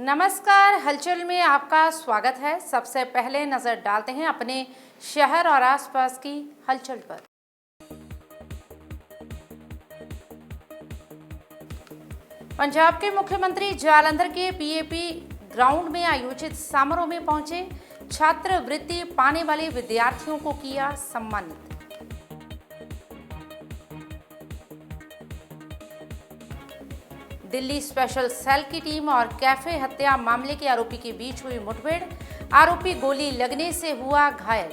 नमस्कार, हलचल में आपका स्वागत है। सबसे पहले नजर डालते हैं अपने शहर और आसपास की हलचल पर। पंजाब के मुख्यमंत्री जालंधर के पीएपी ग्राउंड में आयोजित समारोह में पहुंचे। छात्रवृत्ति पाने वाले विद्यार्थियों को किया सम्मानित। दिल्ली स्पेशल सेल की टीम और कैफे हत्या मामले के आरोपी के बीच हुई मुठभेड़। आरोपी गोली लगने से हुआ घायल।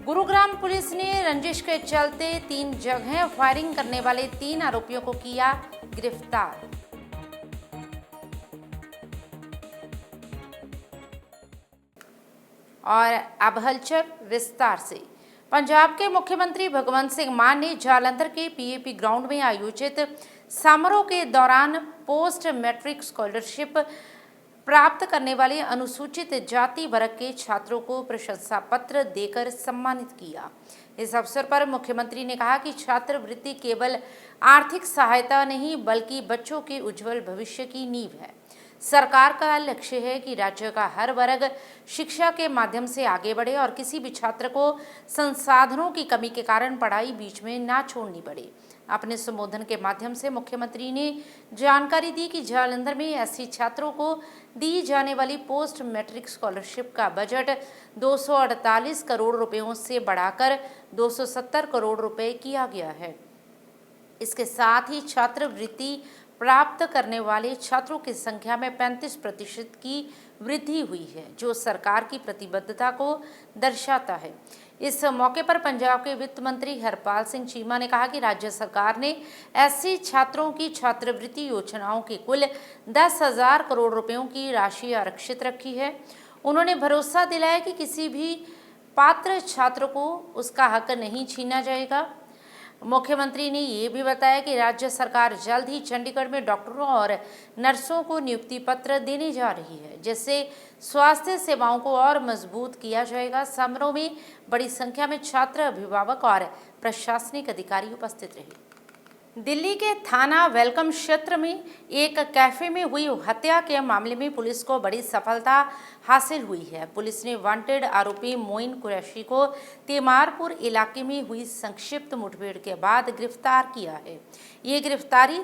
गुरुग्राम पुलिस ने रंजिश के चलते 3 जगह फायरिंग करने वाले 3 आरोपियों को किया गिरफ्तार। और अब हलचल विस्तार से। पंजाब के मुख्यमंत्री भगवंत सिंह मान ने जालंधर के पीएपी ग्राउंड में आयोजित समारोह के दौरान पोस्ट मैट्रिक स्कॉलरशिप प्राप्त करने वाले अनुसूचित जाति वर्ग के छात्रों को प्रशंसा पत्र देकर सम्मानित किया। इस अवसर पर मुख्यमंत्री ने कहा कि छात्रवृत्ति केवल आर्थिक सहायता नहीं बल्कि बच्चों के उज्जवल भविष्य की नींव है। सरकार का लक्ष्य है कि राज्य का हर वर्ग शिक्षा के माध्यम से आगे बढ़े और किसी भी छात्र को संसाधनों की कमी के कारण पढ़ाई बीच में ना छोड़नी पड़े। अपने संबोधन के माध्यम से मुख्यमंत्री ने जानकारी दी कि जालंधर में एससी छात्रों को दी जाने वाली पोस्ट मैट्रिक स्कॉलरशिप का बजट 248 करोड़ रुपयों से बढ़ाकर 270 करोड़ रुपए किया गया है। इसके साथ ही छात्रवृत्ति प्राप्त करने वाले छात्रों की संख्या में 35% की वृद्धि हुई है, जो सरकार की प्रतिबद्धता को दर्शाता है। इस मौके पर पंजाब के वित्त मंत्री हरपाल सिंह चीमा ने कहा कि राज्य सरकार ने एससी छात्रों की छात्रवृत्ति योजनाओं की कुल 10,000 करोड़ रुपयों की राशि आरक्षित रखी है। उन्होंने भरोसा दिलाया कि किसी भी पात्र छात्र को उसका हक नहीं छीना जाएगा। मुख्यमंत्री ने ये भी बताया कि राज्य सरकार जल्द ही चंडीगढ़ में डॉक्टरों और नर्सों को नियुक्ति पत्र देने जा रही है, जिससे स्वास्थ्य सेवाओं को और मजबूत किया जाएगा। समारोह में बड़ी संख्या में छात्र, अभिभावक और प्रशासनिक अधिकारी उपस्थित रहे। दिल्ली के थाना वेलकम क्षेत्र में एक कैफे में हुई हत्या के मामले में पुलिस को बड़ी सफलता हासिल हुई है। पुलिस ने वांटेड आरोपी मोइन कुरैशी को तिमारपुर इलाके में हुई संक्षिप्त मुठभेड़ के बाद गिरफ्तार किया है। ये गिरफ्तारी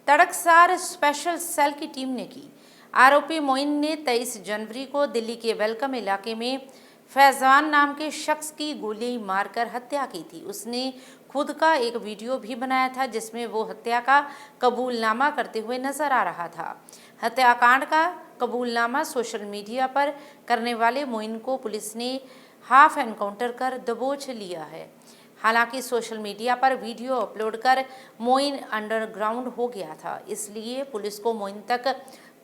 तड़कसार स्पेशल सेल की टीम ने की। आरोपी मोइन ने 23 जनवरी को दिल्ली के वेलकम इलाके में फैजान नाम के शख्स की गोली मारकर हत्या की थी। उसने खुद का एक वीडियो भी बनाया था जिसमें वो हत्या का कबूलनामा करते हुए नजर आ रहा था। हत्याकांड का कबूलनामा सोशल मीडिया पर करने वाले मोइन को पुलिस ने हाफ एनकाउंटर कर दबोच लिया है। हालांकि सोशल मीडिया पर वीडियो अपलोड कर मोइन अंडरग्राउंड हो गया था, इसलिए पुलिस को मोइन तक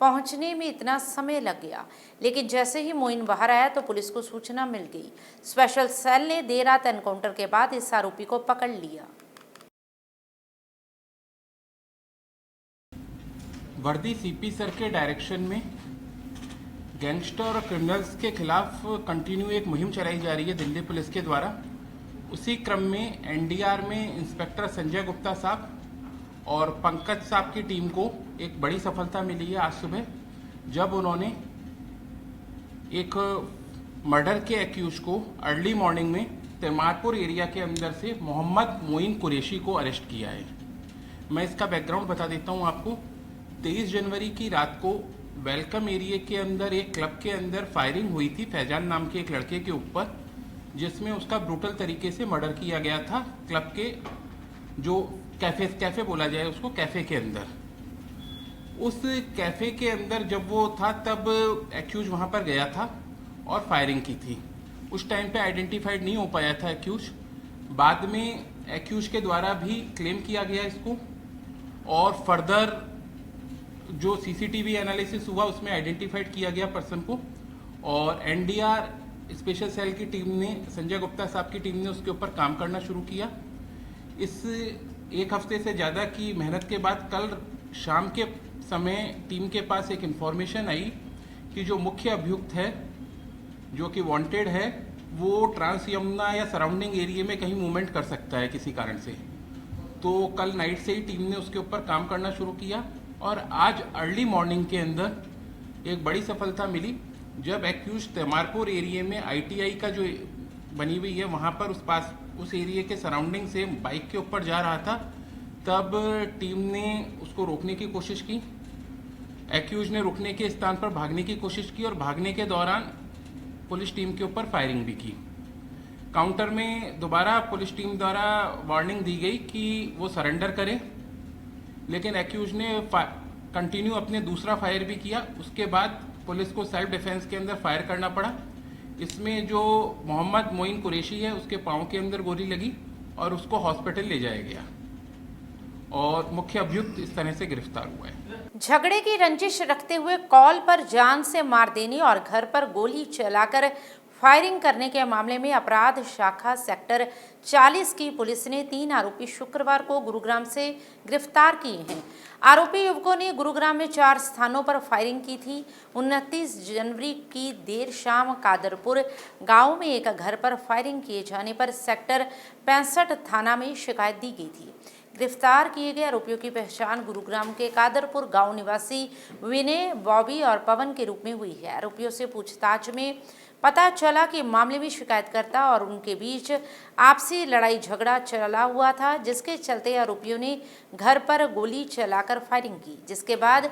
पहुंचने में इतना समय लग गया। लेकिन जैसे ही मोइन बाहर आया तो पुलिस को सूचना मिल गई। स्पेशल सेल ने देर रात एनकाउंटर के बाद इस आरोपी को पकड़ लिया। वर्दी सीपी सर के डायरेक्शन में गैंगस्टर और क्रिमिनल्स के खिलाफ कंटिन्यू एक मुहिम चलाई जा रही है दिल्ली पुलिस के द्वारा। उसी क्रम में एनडीआर में इंस्पेक्टर संजय गुप्ता साहब और पंकज साहब की टीम को एक बड़ी सफलता मिली है आज सुबह, जब उन्होंने एक मर्डर के एक्यूज को अर्ली मॉर्निंग में तिमारपुर एरिया के अंदर से मोहम्मद मोइन कुरैशी को अरेस्ट किया है। मैं इसका बैकग्राउंड बता देता हूं आपको। 23 जनवरी की रात को वेलकम एरिया के अंदर एक क्लब के अंदर फायरिंग हुई थी फैजान नाम के एक लड़के के ऊपर, जिसमें उसका ब्रूटल तरीके से मर्डर किया गया था क्लब के जो कैफे बोला जाए उसको, कैफे के अंदर। उस कैफे के अंदर जब वो था तब एक्यूज वहां पर गया था और फायरिंग की थी। उस टाइम पे आइडेंटिफाइड नहीं हो पाया था एक्यूज। बाद में एक्यूज के द्वारा भी क्लेम किया गया इसको, और फर्दर जो सीसीटीवी एनालिसिस हुआ उसमें आइडेंटिफाइड किया गया पर्सन को, और एनडीआर स्पेशल सेल की टीम ने, संजय गुप्ता साहब की टीम ने उसके ऊपर काम करना शुरू किया। इस एक हफ्ते से ज़्यादा की मेहनत के बाद कल शाम के समय टीम के पास एक इन्फॉर्मेशन आई कि जो मुख्य अभियुक्त है, जो कि वांटेड है, वो ट्रांस यमुना या सराउंडिंग एरिया में कहीं मूवमेंट कर सकता है किसी कारण से। तो कल नाइट से ही टीम ने उसके ऊपर काम करना शुरू किया और आज अर्ली मॉर्निंग के अंदर एक बड़ी सफलता मिली जब एक्यूज तेमारपुर एरिया में ITI का जो बनी हुई है वहाँ पर उस एरिया के सराउंडिंग से बाइक के ऊपर जा रहा था, तब टीम ने उसको रोकने की कोशिश की। एक्यूज ने रुकने के स्थान पर भागने की कोशिश की और भागने के दौरान पुलिस टीम के ऊपर फायरिंग भी की। काउंटर में दोबारा पुलिस टीम द्वारा वार्निंग दी गई कि वो सरेंडर करे, लेकिन एक्यूज ने कंटिन्यू अपने दूसरा फायर भी किया। उसके बाद पुलिस को सेल्फ डिफेंस के अंदर फायर करना पड़ा। इसमें जो मोहम्मद मोइन कुरैशी है उसके पाँव के अंदर गोली लगी और उसको हॉस्पिटल ले जाया गया और मुख्य अभियुक्त इस तरह से गिरफ्तार हुआ है। झगड़े की रंजिश रखते हुए कॉल पर जान से मार देने और घर पर गोली चलाकर फायरिंग करने के मामले में अपराध शाखा सेक्टर 40 की पुलिस ने 3 आरोपी शुक्रवार को गुरुग्राम से गिरफ्तार किए हैं। आरोपी युवकों ने गुरुग्राम में 4 स्थानों पर फायरिंग की थी। 29 जनवरी की देर शाम कादरपुर गांव में एक घर पर फायरिंग किए जाने पर सेक्टर 65 थाना में शिकायत दी गई थी। गिरफ्तार किए गए आरोपियों की पहचान गुरुग्राम के कादरपुर गांव निवासी विनय, बॉबी और पवन के रूप में हुई है। आरोपियों से पूछताछ में पता चला कि मामले में शिकायतकर्ता और उनके बीच आपसी लड़ाई झगड़ा चला हुआ था, जिसके चलते आरोपियों ने घर पर गोली चलाकर फायरिंग की, जिसके बाद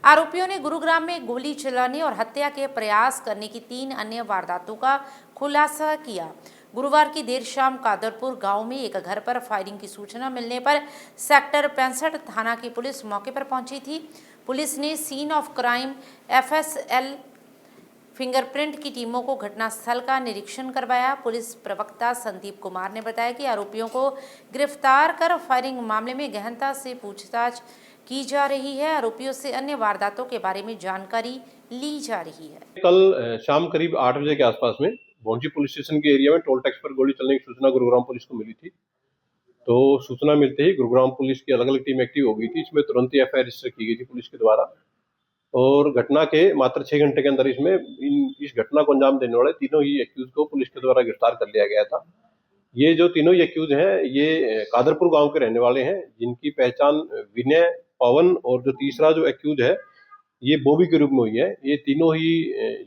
आरोपियों ने गुरुग्राम में गोली चलाने और हत्या के प्रयास करने की 3 अन्य वारदातों का खुलासा किया। गुरुवार की देर शाम कादरपुर गांव में एक घर पर फायरिंग की सूचना मिलने पर सेक्टर 65 थाना की पुलिस मौके पर पहुंची थी। पुलिस ने scene of crime, FSL, fingerprint की टीमों को घटनास्थल का निरीक्षण करवाया। पुलिस प्रवक्ता संदीप कुमार ने बताया कि आरोपियों को गिरफ्तार कर फायरिंग मामले में गहनता से पूछताछ की जा रही है। आरोपियों से अन्य वारदातों के बारे में जानकारी ली जा रही है। कल शाम करीब 8 बजे के आसपास में भौंजी पुलिस स्टेशन के एरिया में टोल टैक्स पर गोली चलने की सूचना गुरुग्राम पुलिस को मिली थी। तो सूचना मिलते ही गुरुग्राम पुलिस की अलग अलग टीम एक्टिव हो गई थी। इसमें तुरंत ही FIR रजिस्टर की गई थी पुलिस के द्वारा और घटना के मात्र 6 घंटे के अंदर इस घटना को अंजाम देने वाले तीनों ही एक्यूज को पुलिस के द्वारा गिरफ्तार कर लिया गया था। ये जो तीनों ही एक्यूज हैं ये कादरपुर गांव के रहने वाले हैं, जिनकी पहचान विनय, पवन और जो तीसरा जो एक्यूज है ये बॉबी के रूप में हुई है। ये तीनों ही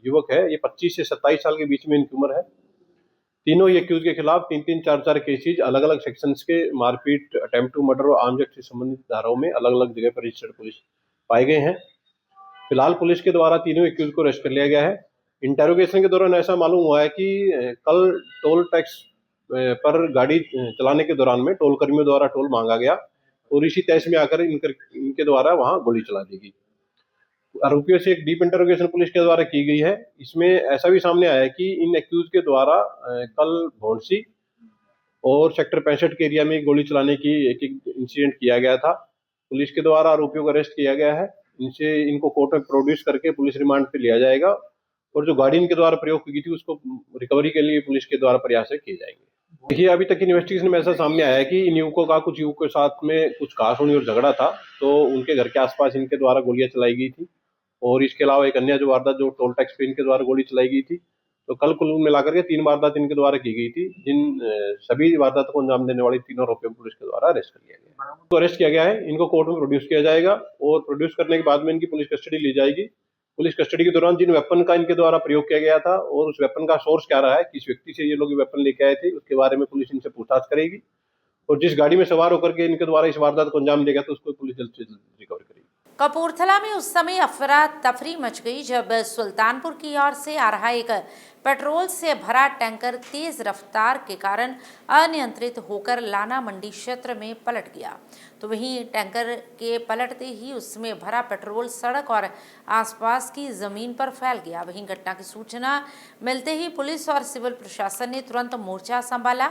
युवक है, ये 25 से 27 साल के बीच में इनकी उम्र है। तीनों ही एक्यूज के खिलाफ 3-3, 4-4 केसेज अलग अलग सेक्शंस के मारपीट, अटेम्प्ट टू मर्डर और आर्म्स एक्ट से संबंधित धाराओं में अलग अलग जगह पर रजिस्टर्ड पुलिस पाए गए हैं। फिलहाल पुलिस के द्वारा तीनों एक्यूज को अरेस्ट कर लिया गया है। इंटेरोगेशन के दौरान ऐसा मालूम हुआ है कि कल टोल टैक्स पर गाड़ी चलाने के दौरान में टोल कर्मियों द्वारा टोल मांगा गया और इसी तैश में आकर इनके द्वारा वहां गोली चला दी गई। आरोपियों से एक डीप इंटरोगेशन पुलिस के द्वारा की गई है। इसमें ऐसा भी सामने आया है कि इन एक्यूज के द्वारा कल भौंसी और सेक्टर 65 के एरिया में गोली चलाने की एक इंसिडेंट किया गया था। पुलिस के द्वारा आरोपियों को अरेस्ट किया गया है। इनको कोर्ट में प्रोड्यूस करके पुलिस रिमांड पे लिया जाएगा और जो गाड़ी इनके द्वारा प्रयोग की थी उसको रिकवरी के लिए पुलिस के द्वारा प्रयास किए जाएंगे। देखिए, अभी तक इन्वेस्टिगेशन में ऐसा सामने आया है कि इन युवकों का कुछ युवकों के साथ में कुछ कहासुनी और झगड़ा था, तो उनके घर के आसपास इनके द्वारा गोलियां चलाई गई थी और इसके अलावा एक अन्य जो वारदात जो टोल टैक्स पे इनके द्वारा गोली चलाई गई थी। तो कल कुल मिलाकर के 3 वारदात इनके द्वारा की गई थी, जिन सभी वारदातों को अंजाम देने वाले तीनों आरोपियों को पुलिस के द्वारा अरेस्ट कर लिया गया। तो अरेस्ट किया गया है, इनको कोर्ट में प्रोड्यूस किया जाएगा और प्रोड्यूस करने के बाद में इनकी पुलिस कस्टडी ली जाएगी। पुलिस कस्टडी के दौरान जिन वेपन का इनके द्वारा प्रयोग किया गया था और उस वेपन का सोर्स क्या रहा है, किस व्यक्ति से ये लोग वेपन लेके आए थे, उसके बारे में पुलिस इनसे पूछताछ करेगी और जिस गाड़ी में सवार होकर के इनके द्वारा इस वारदात को अंजाम देगा तो उसको पुलिस जल्द से जल्द रिकवर करेगी। कपूरथला में उस समय अफरा तफरी मच गई जब सुल्तानपुर की ओर से आ रहा एक पेट्रोल से भरा टैंकर तेज रफ्तार के कारण अनियंत्रित होकर लाना मंडी क्षेत्र में पलट गया। तो वहीं टैंकर के पलटते ही उसमें भरा पेट्रोल सड़क और आसपास की जमीन पर फैल गया। वहीं घटना की सूचना मिलते ही पुलिस और सिविल प्रशासन ने तुरंत मोर्चा संभाला।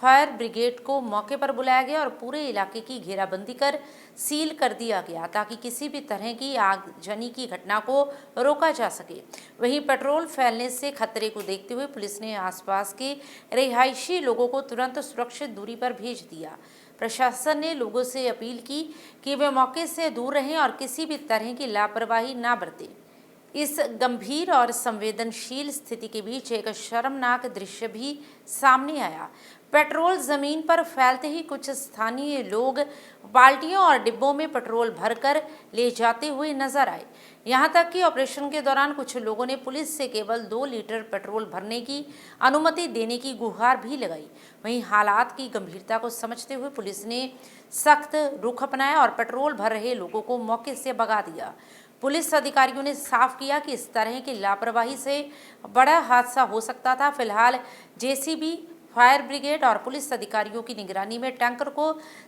फायर ब्रिगेड को मौके पर बुलाया गया और पूरे इलाके की घेराबंदी कर सील कर दिया गया ताकि किसी भी तरह की आगजनी की घटना को रोका जा सके। वहीं पेट्रोल फैलने से खतरे को देखते हुए पुलिस ने आसपास के रिहायशी लोगों को तुरंत सुरक्षित दूरी पर भेज दिया। प्रशासन ने लोगों से अपील की कि वे मौके से दूर रहें और किसी भी तरह की लापरवाही ना बरतें। इस गंभीर और संवेदनशील स्थिति के बीच एक शर्मनाक दृश्य भी सामने आया। पेट्रोल जमीन पर फैलते ही कुछ स्थानीय लोग बाल्टियों और डिब्बों में पेट्रोल भरकर ले जाते हुए नजर आए। यहां तक कि ऑपरेशन के दौरान कुछ लोगों ने पुलिस से केवल 2 लीटर पेट्रोल भरने की अनुमति देने की गुहार भी लगाई। वहीं हालात की गंभीरता को समझते हुए पुलिस ने सख्त रुख अपनाया और पेट्रोल भर रहे लोगों को मौके से भगा दिया। पुलिस अधिकारियों ने साफ किया कि इस तरह की लापरवाही से बड़ा हादसा हो सकता था। फिलहाल जेसीबी, फायर ब्रिगेड और पुलिस अधिकारियों की निगरानी में टैंकर को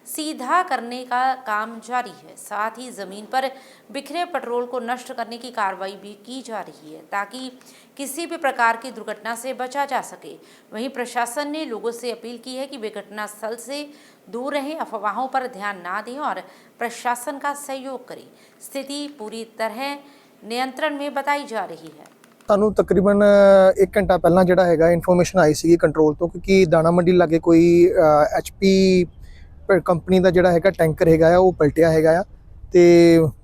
सीधा करने का काम जारी है। साथ ही जमीन पर बिखरे पेट्रोल को नष्ट करने की कार्रवाई भी की जा रही है ताकि किसी भी प्रकार की दुर्घटना से बचा जा सके। वहीं प्रशासन ने लोगों से अपील की है कि वे घटनास्थल से दूर रहें, अफवाहों पर ध्यान ना दें और प्रशासन का सहयोग करें। स्थिति पूरी तरह नियंत्रण में बताई जा रही है। ਸਾਨੂੰ ਤਕਰੀਬਨ 1 ਘੰਟਾ ਪਹਿਲਾਂ ਜਿਹੜਾ ਹੈਗਾ ਇਨਫੋਰਮੇਸ਼ਨ ਆਈ ਸੀਗੀ ਕੰਟਰੋਲ ਤੋਂ, ਕਿਉਂਕਿ ਦਾਣਾ ਮੰਡੀ ਲਾਗੇ ਕੋਈ HP ਕੰਪਨੀ ਦਾ ਜਿਹੜਾ ਹੈਗਾ ਟੈਂਕਰ ਹੈਗਾ ਆ ਉਹ ਪਲਟਿਆ ਹੈਗਾ ਆ ਤੇ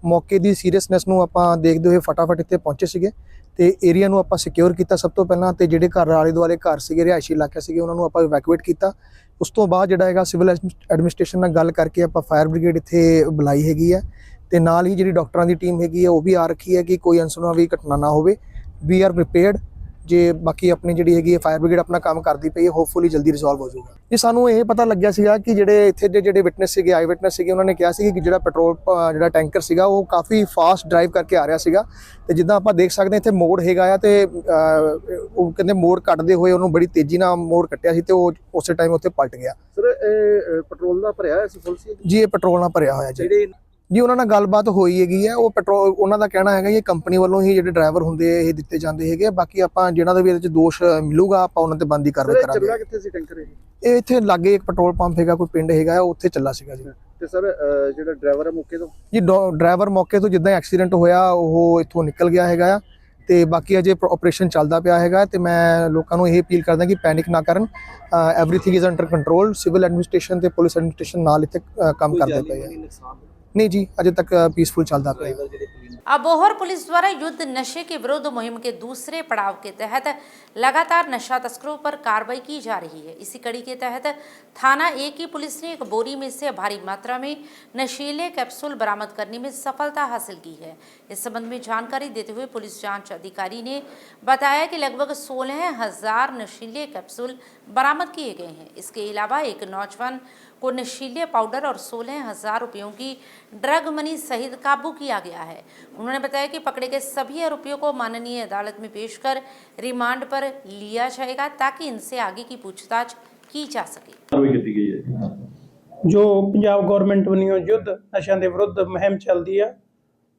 ਮੌਕੇ ਦੀ ਸੀਰੀਅਸਨੈਸ ਨੂੰ ਆਪਾਂ ਦੇਖਦੇ ਹੋਏ ਫਟਾਫਟ ਇੱਥੇ ਪਹੁੰਚੇ ਸੀਗੇ ਤੇ ਏਰੀਆ ਨੂੰ ਆਪਾਂ ਸਿਕਿਉਰ ਕੀਤਾ ਸਭ ਤੋਂ ਪਹਿਲਾਂ, ਤੇ ਜਿਹੜੇ ਘਰ ਆਲੇ ਦੁਆਲੇ ਘਰ ਸੀਗੇ, ਰਿਹਾਇਸ਼ੀ ਇਲਾਕੇ ਸੀਗੇ, ਉਹਨਾਂ ਨੂੰ ਆਪਾਂ ਇਵੈਕੂਏਟ ਕੀਤਾ। ਉਸ ਤੋਂ ਬਾਅਦ ਜਿਹੜਾ ਹੈਗਾ ਸਿਵਲ ਐਡਮਿਨਿਸਟ੍ਰੇਸ਼ਨ ਨਾਲ ਗੱਲ ਕਰਕੇ ਆਪਾਂ ਫਾਇਰ ਬ੍ਰਿਗੇਡ ਇੱਥੇ ਬੁਲਾਈ ਹੈਗੀ ਆ ਤੇ ਨਾਲ ਹੀ ਜਿਹੜੀ ਡਾਕਟਰਾਂ ਦੀ ਟੀਮ ਹੈਗੀ ਆ ਉਹ ਵੀ ਆ ਰੱਖੀ ਹੈ ਕਿ ਕੋਈ ਅਨਸੁਣਾਵੀ ਘਟਨਾ ਨਾ ਹੋਵੇ। We are prepared. ਜੇ ਬਾਕੀ ਆਪਣੀ ਜਿਹੜੀ ਹੈਗੀ ਹੈ ਫਾਇਰ ਬ੍ਰਿਗੇਡ ਆਪਣਾ ਕੰਮ ਕਰਦੀ ਪਈ ਹੈ, ਹੋਪਫੁਲੀ ਜਲਦੀ ਰਿਜ਼ੋਲਵ ਹੋ ਜਾਊਗਾ। ਇਹ ਸਾਨੂੰ ਇਹ ਪਤਾ ਲੱਗਿਆ ਸੀਗਾ ਕਿ ਜਿਹੜੇ ਇੱਥੇ ਦੇ ਜਿਹੜੇ ਵਿਟਨੈਸ ਸੀਗੇ, ਆਈ ਵਿਟਨੈਸ ਸੀਗੇ, ਉਹਨਾਂ ਨੇ ਕਿਹਾ ਸੀ ਕਿ ਜਿਹੜਾ ਪੈਟਰੋਲ ਜਿਹੜਾ ਟੈਂਕਰ ਸੀਗਾ ਉਹ ਕਾਫੀ ਫਾਸਟ ਡਰਾਈਵ ਕਰਕੇ ਆ ਰਿਹਾ ਸੀਗਾ ਤੇ ਜਿੱਦਾਂ ਆਪਾਂ ਦੇਖ ਸਕਦੇ ਹਾਂ ਇੱਥੇ ਮੋੜ ਹੈਗਾ ਆ ਤੇ ਉਹ ਕਹਿੰਦੇ ਮੋੜ ਕੱਟਦੇ ਹੋਏ ਉਹਨੂੰ ਬੜੀ ਤੇਜ਼ੀ ਨਾਲ ਮੋੜ ਕੱਟਿਆ ਸੀ ਤੇ ਉਹ ਉਸੇ ਟਾਈਮ ਉੱਥੇ ਪਲਟ ਗਿਆ। ਸਰ ਇਹ ਪੈਟਰੋਲ ਦਾ ਭਰਿਆ ਹੋਇਆ ਸੀ ਫੁੱਲ ਸੀ ਜੀ? ਇਹ ਪੈਟਰੋਲ ਨਾਲ ਭਰਿਆ ਹੋਇਆ ਜੀ ਉਹਨਾਂ ਨਾਲ ਗੱਲਬਾਤ ਹੋਈ ਹੈਗੀ ਹੈ। ਉਹ ਪੈਟਰੋਲ ਉਹਨਾਂ ਦਾ ਕਹਿਣਾ ਹੈਗਾ ਇਹ ਕੰਪਨੀ ਵੱਲੋਂ ਹੀ ਜਿਹੜੇ ਡਰਾਈਵਰ ਹੁੰਦੇ ਇਹ ਦਿੱਤੇ ਜਾਂਦੇ ਹੈਗੇ। ਬਾਕੀ ਆਪਾਂ ਜਿਹਨਾਂ ਦਾ ਵੀ ਇਹਦੇ 'ਚ ਦੋਸ਼ ਮਿਲੂਗਾ ਆਪਾਂ ਉਹਨਾਂ ਤੇ ਬੰਦੀ ਕਾਰਵਾਈ ਕਰਾਂਗੇ। ਚੱਲਣਾ ਕਿੱਥੇ ਸੀ ਟੈਂਕਰ ਇਹ ਇੱਥੇ ਲਾਗੇ ਇੱਕ ਪੈਟਰੋਲ ਪੰਪ ਹੈਗਾ, ਕੋਈ ਪਿੰਡ ਹੈਗਾ, ਉੱਥੇ ਚੱਲਾ ਸੀਗਾ ਜੀ। ਤੇ ਸਰ ਜਿਹੜਾ ਡਰਾਈਵਰ ਹੈ ਮੌਕੇ ਤੋਂ ਜੀ ਡਰਾਈਵਰ ਮੌਕੇ ਤੋਂ ਜਿੱਦਾਂ ਐਕਸੀਡੈਂਟ ਹੋਇਆ ਉਹ ਇੱਥੋਂ ਨਿਕਲ ਗਿਆ ਹੈਗਾ ਆ ਤੇ ਬਾਕੀ ਅਜੇ ਆਪਰੇਸ਼ਨ ਚੱਲਦਾ ਪਿਆ ਹੈਗਾ ਤੇ ਮੈਂ ਲੋਕਾਂ ਨੂੰ ਇਹ ਅਪੀਲ ਕਰਦਾ ਕਿ ਪੈਨਿਕ ਨਾ ਕਰਨ। Everything is under control. Civil administration ਤੇ ਪੁਲਿਸ ਐਡਮਿਨਿਸਟ੍ਰੇਸ਼ਨ ਨਾਲ ਇੱਥੇ ਕੰਮ ਕਰਦੇ ਪਏ ਆ। नहीं जी, अजय तक पीसफुल चलता पाया। अबोहर पुलिस द्वारा युद्ध नशे के विरुद्ध मुहिम के दूसरे पड़ाव के तहत लगातार नशा तस्करों पर कार्रवाई की जा रही है। इसी कड़ी के तहत थाना A की पुलिस ने एक बोरी में से भारी मात्रा में नशीले कैप्सूल बरामद करने में सफलता हासिल की है। इस संबंध में जानकारी देते हुए पुलिस जांच अधिकारी ने बताया कि लगभग 16,000 नशीले कैप्सूल बरामद किए गए हैं। इसके अलावा एक नौजवान को नशीले पाउडर और 16,000 रुपयों की ड्रग मनी सहित काबू किया गया है। उन्होंने बताया कि पकड़े गए सभी आरोपियों को माननीय अदालत में पेश कर रिमांड पर लिया जाएगा ताकि इनसे आगे की पूछताछ की जा सके। जो पंजाब गौरमेंट ਵੱਲੋਂ युद्ध नशा के विरुद्ध मुहिम चलती है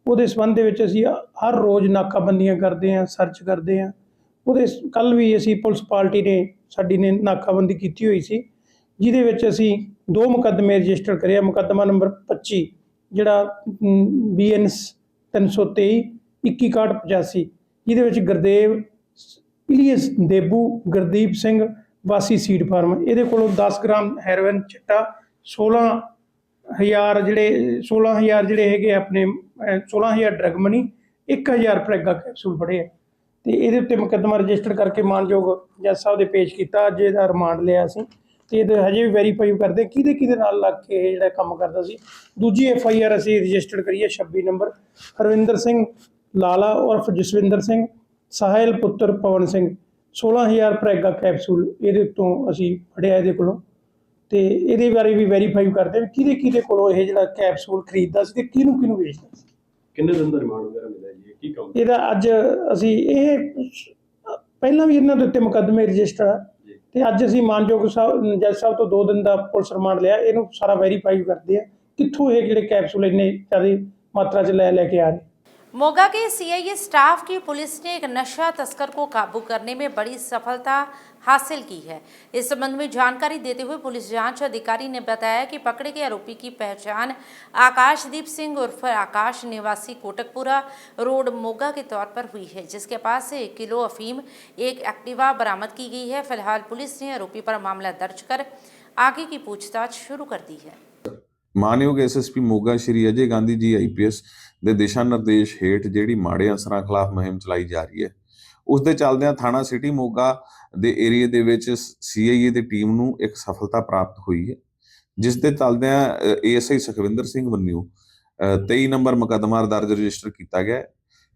ਉਹਦੇ ਸੰਬੰਧ ਦੇ ਵਿੱਚ ਅਸੀਂ ਹਰ ਰੋਜ਼ ਨਾਕਾਬੰਦੀਆਂ ਕਰਦੇ ਹਾਂ, ਸਰਚ ਕਰਦੇ ਹਾਂ। ਉਹਦੇ ਕੱਲ ਵੀ ਅਸੀਂ ਪੁਲਿਸ ਪਾਰਟੀ ਨੇ ਸਾਡੀ ਨੇ ਨਾਕਾਬੰਦੀ ਕੀਤੀ ਹੋਈ ਸੀ, ਜਿਹਦੇ ਵਿੱਚ ਅਸੀਂ 2 ਮੁਕੱਦਮੇ ਰਜਿਸਟਰ ਕਰਿਆ। ਮੁਕੱਦਮਾ ਨੰਬਰ 25 ਜਿਹੜਾ BNS 323 216185, ਜਿਹਦੇ ਵਿੱਚ ਗੁਰਦੇਵ ਇਲੀਅਸ ਦੇਬੂ ਗੁਰਦੀਪ ਸਿੰਘ ਵਾਸੀ ਸੀਡ ਫਾਰਮ, ਇਹਦੇ ਕੋਲੋਂ 10 ਗ੍ਰਾਮ ਹੈਰੋਇਨ ਚਿੱਟਾ, 16,000 ਜਿਹੜੇ ਹੈਗੇ ਆਪਣੇ 16,000 ਡਰਗ ਮਨੀ, 1,000 ਪ੍ਰੈਗਾ ਕੈਪਸੂਲ ਫੜੇ ਆ ਤੇ ਇਹਦੇ ਉੱਤੇ ਮੁਕੱਦਮਾ ਰਜਿਸਟਰ ਕਰਕੇ ਮਾਨਯੋਗ ਜੱਜ ਸਾਹਿਬ ਦੇ ਪੇਸ਼ ਕੀਤਾ। ਅੱਜ ਇਹਦਾ ਰਿਮਾਂਡ ਲਿਆ ਅਸੀਂ ਤੇ ਇਹਦੇ ਹਜੇ ਵੀ ਵੈਰੀਫਾਈ ਕਰਦੇ ਕਿਹਦੇ ਨਾਲ ਲੱਗ ਕੇ ਇਹ ਜਿਹੜਾ ਕੰਮ ਕਰਦਾ ਸੀ। ਦੂਜੀ FIR ਅਸੀਂ ਰਜਿਸਟਰ ਕਰੀਏ 26 ਨੰਬਰ ਹਰਵਿੰਦਰ ਸਿੰਘ ਲਾਲਾ ਉਰਫ ਜਸਵਿੰਦਰ ਸਿੰਘ, ਸਾਹਿਲ ਪੁੱਤਰ ਪਵਨ ਸਿੰਘ, 16,000 ਪ੍ਰੈਗਾ ਕੈਪਸੂਲ ਇਹਦੇ ਉੱਤੋਂ ਅਸੀਂ ਫੜਿਆ ਇਹਦੇ ਕੋਲੋਂ ਤੇ ਇਹਦੇ ਬਾਰੇ ਵੀ ਵੈਰੀਫਾਈ ਕਰਦੇ ਵੀ ਕਿਹਦੇ ਕੋਲੋਂ ਇਹ ਜਿਹੜਾ ਕੈਪਸੂਲ ਖਰੀਦਦਾ ਸੀ ਤੇ ਕਿਹਨੂੰ ਵੇਚਦਾ ਸੀ। ਕਿੰਨੇ ਦਿਨ ਦਾ ਰਿਮਾਂਡ ਵਗੈਰਾ ਮਿਲਿਆ ਜੀ? ਕੀ ਕੰਮ ਇਹਦਾ ਅੱਜ ਅਸੀਂ ਇਹ ਪਹਿਲਾਂ ਵੀ ਇਹਨਾਂ ਦੇ ਉੱਤੇ ਮੁਕੱਦਮੇ ਰਜਿਸਟਰ ਆ ਤੇ ਅੱਜ ਅਸੀਂ ਮਾਨਯੋਗ ਜੱਜ ਸਾਹਿਬ ਤੋਂ 2 ਦਿਨ ਦਾ ਪੁਲਿਸ ਰਿਮਾਂਡ ਲਿਆ। ਇਹਨੂੰ ਸਾਰਾ ਵੈਰੀਫਾਈ ਕਰਦੇ ਆ ਕਿੱਥੋਂ ਇਹ ਜਿਹੜੇ ਕੈਪਸੂਲ ਇੰਨੇ ਜ਼ਿਆਦਾ ਮਾਤਰਾ 'ਚ ਲੈ ਕੇ ਆ ਰਹੇ। मोगा के CIA स्टाफ की पुलिस ने एक नशा तस्कर को काबू करने में बड़ी सफलता हासिल की है। इस संबंध में जानकारी देते हुए पुलिस जांच अधिकारी ने बताया कि पकड़े गए आरोपी की पहचान आकाशदीप सिंह उर्फ आकाश निवासी कोटकपुरा रोड मोगा के तौर पर हुई है, जिसके पास से 1 किलो अफीम, एक एक्टिवा बरामद की गई है। फिलहाल पुलिस ने आरोपी पर मामला दर्ज कर आगे की पूछताछ शुरू कर दी है। ਮਾਨਯੋਗ ਐਸਐਸਪੀ ਮੋਗਾ ਸ਼੍ਰੀ ਅਜੇ ਗਾਂਧੀ ਜੀ ਆਈਪੀਐਸ ਦੇ ਦਿਸ਼ਾ ਨਿਰਦੇਸ਼ ਹੇਠ ਜਿਹੜੀ ਮਾੜੇ ਅਨਸਰਾਂ ਖਿਲਾਫ ਮੁਹਿੰਮ ਚਲਾਈ ਜਾ ਰਹੀ ਹੈ, ਉਸ ਦੇ ਚੱਲਦਿਆਂ ਥਾਣਾ ਸਿਟੀ ਮੋਗਾ ਦੇ ਏਰੀਏ ਦੇ ਵਿੱਚ ਸੀਆਈਏ ਦੀ ਟੀਮ ਨੂੰ ਇੱਕ ਸਫਲਤਾ ਪ੍ਰਾਪਤ ਹੋਈ ਹੈ, ਜਿਸ ਦੇ ਚੱਲਦਿਆਂ ਏਐਸਆਈ ਸੁਖਵਿੰਦਰ ਸਿੰਘ ਵੱਲੋਂ 23 ਨੰਬਰ ਮੁਕੱਦਮਾ ਦਰਜ ਰਜਿਸਟਰ ਕੀਤਾ ਗਿਆ ਹੈ।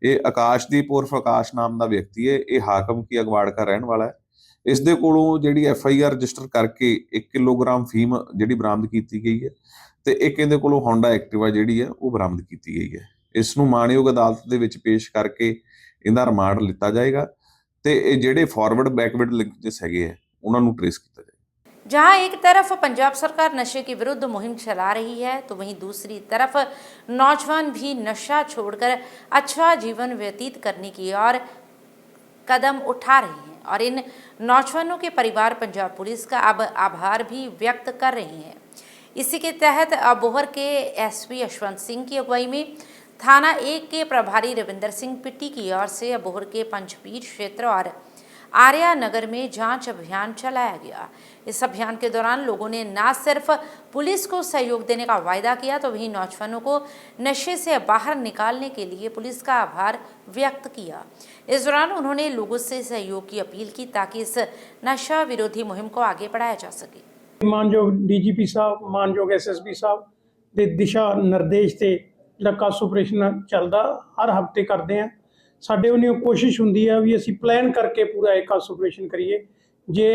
ਇਹ ਆਕਾਸ਼ਦੀਪ ਉਰਫ ਆਕਾਸ਼ ਨਾਮ ਦਾ ਵਿਅਕਤੀ ਹੈ, ਇਹ ਹਾਕਮ ਕੀ ਅਗਵਾੜ ਦਾ ਰਹਿਣ ਵਾਲਾ ਹੈ। ਇਸ ਦੇ ਕੋਲੋਂ ਜਿਹੜੀ ਐਫਆਈਆਰ ਰਜਿਸਟਰ ਕਰਕੇ 1 ਕਿਲੋਗ੍ਰਾਮ ਫੀਮ ਜਿਹੜੀ ਬਰਾਮਦ ਕੀਤੀ ਗਈ ਹੈ ਤੇ ਇੱਕ ਇਹਦੇ ਕੋਲੋਂ ਹੋਂਡਾ ਐਕਟਿਵਾ ਜਿਹੜੀ ਹੈ ਉਹ ਬਰਾਮਦ ਕੀਤੀ ਗਈ ਹੈ। ਇਸ ਨੂੰ ਮਾਣਯੋਗ ਅਦਾਲਤ ਦੇ ਵਿੱਚ ਪੇਸ਼ ਕਰਕੇ ਇਹਦਾ ਰਿਮਾਂਡ ਲਿੱਤਾ ਜਾਏਗਾ ਤੇ ਇਹ ਜਿਹੜੇ ਫਾਰਵਰਡ ਬੈਕਵਰਡ ਲਿੰਕੇजेस ਹੈਗੇ ਆ ਉਹਨਾਂ ਨੂੰ ट्रेस ਕੀਤਾ ਜਾਏਗਾ। जहां एक तरफ पंजाब सरकार नशे के विरुद्ध मुहिम चला रही है, तो वहीं दूसरी तरफ नौजवान भी नशा छोड़कर अच्छा जीवन व्यतीत करने की ओर कदम उठा रहे हैं और इन नौजवानों के परिवार पंजाब पुलिस का अब आभार भी व्यक्त कर रहे हैं। इसी के तहत अबोहर के एसपी यशवंत सिंह की अगुवाई में थाना 1 के प्रभारी रविंदर सिंह पिट्टी की ओर से अबोहर के पंचपीर क्षेत्र और आर्या नगर में जांच अभियान चलाया गया। इस अभियान के दौरान लोगों ने न सिर्फ पुलिस को सहयोग देने का वायदा किया, तो वहीं नौजवानों को नशे से बाहर निकालने के लिए पुलिस का आभार व्यक्त किया। इस दौरान उन्होंने लोगों से सहयोग की अपील की ताकि इस नशा विरोधी मुहिम को आगे बढ़ाया जा सके। ਮਾਨਯੋਗ ਡੀਜੀਪੀ ਸਾਹਿਬ, ਮਾਨਯੋਗ ਐਸਐਸਪੀ ਸਾਹਿਬ ਦੇ ਦਿਸ਼ਾ ਨਿਰਦੇਸ਼ ਤੇ ਜਿਹੜਾ ਕਾਸ ਆਪਰੇਸ਼ਨ ਚੱਲਦਾ ਹਰ ਹਫਤੇ ਕਰਦੇ ਆ। ਸਾਡੇ ਵੱਲੋਂ ਕੋਸ਼ਿਸ਼ ਹੁੰਦੀ ਆ ਵੀ ਅਸੀਂ ਪਲਾਨ ਕਰਕੇ ਪੂਰਾ ਇਹ ਕਾਸ ਆਪਰੇਸ਼ਨ ਕਰੀਏ। ਜੇ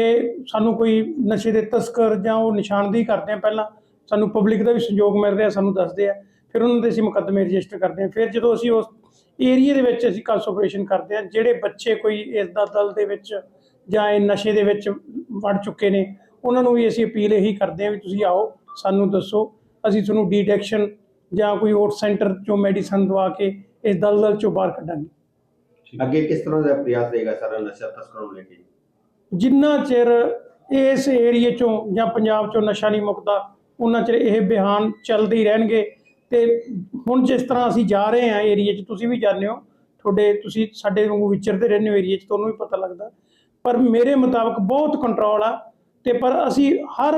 ਸਾਨੂੰ ਕੋਈ ਨਸ਼ੇ ਦੇ ਤਸਕਰ ਜਾਂ ਉਹ ਨਿਸ਼ਾਨਦੇਹੀ ਕਰਦੇ ਆ, ਪਹਿਲਾਂ ਸਾਨੂੰ ਪਬਲਿਕ ਦਾ ਵੀ ਸਹਿਯੋਗ ਮਿਲ ਰਿਹਾ, ਸਾਨੂੰ ਦੱਸਦੇ ਆ, ਫਿਰ ਉਹਨਾਂ ਦੇ ਅਸੀਂ ਮੁਕੱਦਮੇ ਰਜਿਸਟਰ ਕਰਦੇ ਆ। ਫਿਰ ਜਦੋਂ ਅਸੀਂ ਉਸ ਏਰੀਏ ਦੇ ਵਿੱਚ ਅਸੀਂ ਕਾਸ ਆਪਰੇਸ਼ਨ ਕਰਦੇ ਆ, ਜਿਹੜੇ ਬੱਚੇ ਕੋਈ ਇਸ ਦਾ ਦਲ ਦੇ ਵਿੱਚ ਜਾਂ ਇਹ ਨਸ਼ੇ ਦੇ ਵਿੱਚ ਵੜ ਚੁੱਕੇ ਨੇ, ਉਹਨਾਂ ਨੂੰ ਵੀ ਅਸੀਂ ਅਪੀਲ ਇਹੀ ਕਰਦੇ ਆ ਵੀ ਤੁਸੀਂ ਆਓ, ਸਾਨੂੰ ਦੱਸੋ, ਅਸੀਂ ਤੁਹਾਨੂੰ ਡੀਟੈਕਸ਼ਨ ਜਾਂ ਕੋਈ ਓਟ ਸੈਂਟਰ 'ਚੋਂ ਮੈਡੀਸਨ ਦਵਾ ਕੇ ਇਸ ਦਲਦਲ 'ਚੋਂ ਬਾਹਰ ਕੱਢਾਂਗੇ। ਅੱਗੇ ਕਿਸ ਤਰ੍ਹਾਂ ਦਾ ਪ੍ਰਯਾਸ ਰਹੇਗਾ ਸਾਰਾ ਨਸ਼ਾ ਤਸਕਰਾਂ ਨੂੰ ਲੈ ਕੇ? ਜਿੰਨਾ ਚਿਰ ਇਸ ਏਰੀਏ 'ਚੋਂ ਜਾਂ ਪੰਜਾਬ 'ਚੋਂ ਨਸ਼ਾ ਨਹੀਂ ਮੁੱਕਦਾ, ਉਹਨਾਂ ਚਿਰ ਇਹ ਬਿਆਨ ਚੱਲਦੇ ਹੀ ਰਹਿਣਗੇ। ਤੇ ਹੁਣ ਜਿਸ ਤਰ੍ਹਾਂ ਅਸੀਂ ਜਾ ਰਹੇ ਹਾਂ ਏਰੀਏ 'ਚ, ਤੁਸੀਂ ਵੀ ਜਾਂਦੇ ਹੋ, ਤੁਸੀਂ ਸਾਡੇ ਵਾਂਗੂ ਵਿਚਰਦੇ ਰਹਿੰਦੇ ਹੋ ਏਰੀਏ 'ਚ, ਤੁਹਾਨੂੰ ਵੀ ਪਤਾ ਲੱਗਦਾ। ਪਰ ਮੇਰੇ ਮੁਤਾਬਕ ਬਹੁਤ ਕੰਟਰੋਲ ਆ, ਤੇ ਪਰ ਅਸੀਂ ਹਰ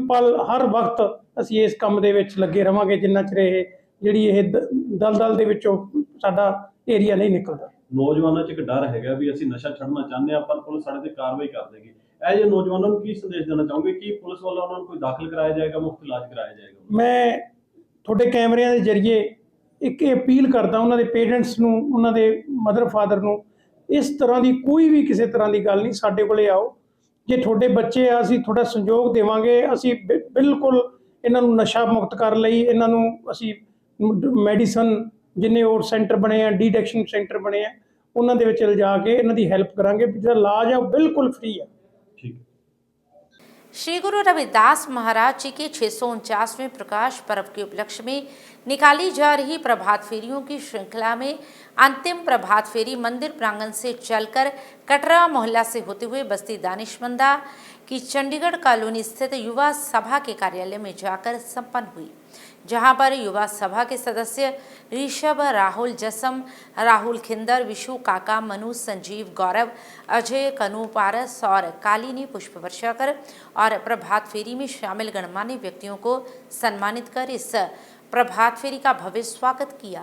ਪਲ ਹਰ ਵਕਤ ਅਸੀਂ ਇਸ ਕੰਮ ਦੇ ਵਿੱਚ ਲੱਗੇ ਰਵਾਂਗੇ ਜਿੰਨਾ ਚਿਰ ਇਹ ਦਲਦਲ ਦੇ ਵਿੱਚੋਂ ਸਾਡਾ ਏਰੀਆ ਨਹੀਂ ਨਿਕਲਦਾ। ਨੌਜਵਾਨਾਂ 'ਚ ਇੱਕ ਡਰ ਹੈਗਾ ਵੀ ਅਸੀਂ ਨਸ਼ਾ ਛੱਡਣਾ ਚਾਹੁੰਦੇ ਹਾਂ ਪਰ ਪੁਲਿਸ ਸਾਡੇ ਤੇ ਕਾਰਵਾਈ ਕਰ ਦੇਗੀ। ਇਹ ਜਿਹੇ ਨੌਜਵਾਨਾਂ ਨੂੰ ਕੀ ਸੰਦੇਸ਼ ਦੇਣਾ ਚਾਹੋਗੇ ਕਿ ਪੁਲਿਸ ਵੱਲੋਂ ਉਹਨਾਂ ਨੂੰ ਕੋਈ ਦਾਖਲ ਕਰਾਇਆ ਜਾਏਗਾ, ਮੁਫਤ ਇਲਾਜ ਕਰਾਇਆ ਜਾਏਗਾ? ਮੈਂ ਤੁਹਾਡੇ ਕੈਮਰਿਆਂ ਦੇ ਜ਼ਰੀਏ ਇੱਕ ਅਪੀਲ ਕਰਦਾ ਉਹਨਾਂ ਦੇ ਪੇਰੈਂਟਸ ਨੂੰ, ਉਹਨਾਂ ਦੇ ਮਦਰ ਫਾਦਰ ਨੂੰ, ਇਸ ਤਰ੍ਹਾਂ ਦੀ ਕੋਈ ਵੀ ਕਿਸੇ ਤਰ੍ਹਾਂ ਦੀ ਗੱਲ ਨਹੀਂ, ਸਾਡੇ ਕੋਲੇ ਆਓ। ਜੇ ਤੁਹਾਡੇ ਬੱਚੇ ਆ, ਅਸੀਂ ਤੁਹਾਡਾ ਸਹਿਯੋਗ ਦੇਵਾਂਗੇ। ਅਸੀਂ ਬਿਲਕੁਲ ਇਹਨਾਂ ਨੂੰ ਨਸ਼ਾ ਮੁਕਤ ਕਰਨ ਲਈ ਇਹਨਾਂ ਨੂੰ ਅਸੀਂ ਮੈਡੀਸਨ ਜਿੰਨੇ ਓਟ ਸੈਂਟਰ ਬਣੇ ਆ, ਡੀਟੈਕਸ਼ਨ ਸੈਂਟਰ ਬਣੇ ਆ, ਉਹਨਾਂ ਦੇ ਵਿੱਚ ਲਿਜਾ ਕੇ ਇਹਨਾਂ ਦੀ ਹੈਲਪ करांगे। ਜਿਹੜਾ ਇਲਾਜ है वो बिल्कुल फ्री है। ठीक। श्री गुरु रविदास महाराज जी के 649वें प्रकाश पर्व के उपलक्ष्य में निकाली जा रही प्रभात फेरियों की श्रृंखला में अंतिम प्रभात फेरी मंदिर प्रांगण से चलकर कटरा मोहल्ला से होते हुए बस्ती दानिशमंदा की चंडीगढ़ कॉलोनी स्थित युवा सभा के कार्यालय में जाकर संपन्न हुई, जहां पर युवा सभा के सदस्य ऋषभ, राहुल जसम, राहुल खिंदर, विशु काका, मनु, संजीव, गौरव, अजय, कनु, पारस और काली ने पुष्प वर्षा कर और प्रभात फेरी में शामिल गणमान्य व्यक्तियों को सम्मानित कर इस प्रभात फेरी का भव्य स्वागत किया।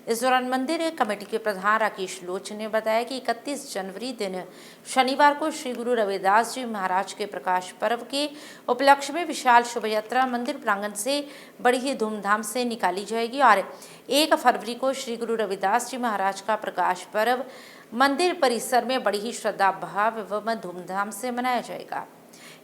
इस दौरान मंदिर कमेटी के प्रधान राकेश लोच ने बताया कि 31 जनवरी दिन शनिवार को श्री गुरु रविदास जी महाराज के प्रकाश पर्व के उपलक्ष्य में विशाल शोभा यात्रा मंदिर प्रांगण से बड़ी ही धूमधाम से निकाली जाएगी और 1 फरवरी को श्री गुरु रविदास जी महाराज का प्रकाश पर्व मंदिर परिसर में बड़ी ही श्रद्धा भाव एवं धूमधाम से मनाया जाएगा।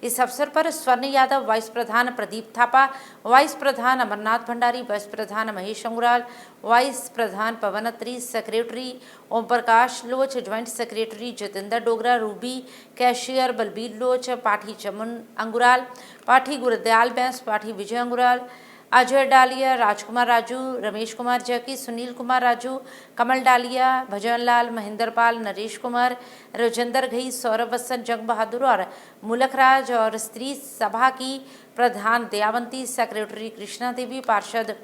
इस अवसर पर स्वर्ण यादव, वाइस प्रधान प्रदीप थापा, वाइस प्रधान अमरनाथ भंडारी, वाइस प्रधान महेश अंगुराल, वाइस प्रधान पवन अत्री, सेक्रेटरी ओम प्रकाश लोच, joint secretary Jitendra Dogra, Ruby, cashier Balbir लोच, पाठी चमन अंगुराल, पाठी गुरदयाल बैंस, पाठी विजय अंगुराल, अजय डालिया, राजकुमार राजू, रमेश कुमार जैकी, सुनील कुमार राजू, कमल डालिया, भजन लाल, महेंद्र पाल, नरेश कुमार, राजेंद्र घई, सौरभ बच्चन, जंग बहादुर और मुलक राज और स्त्री सभा की प्रधान दयावंती, सेक्रेटरी कृष्णा देवी, पार्षद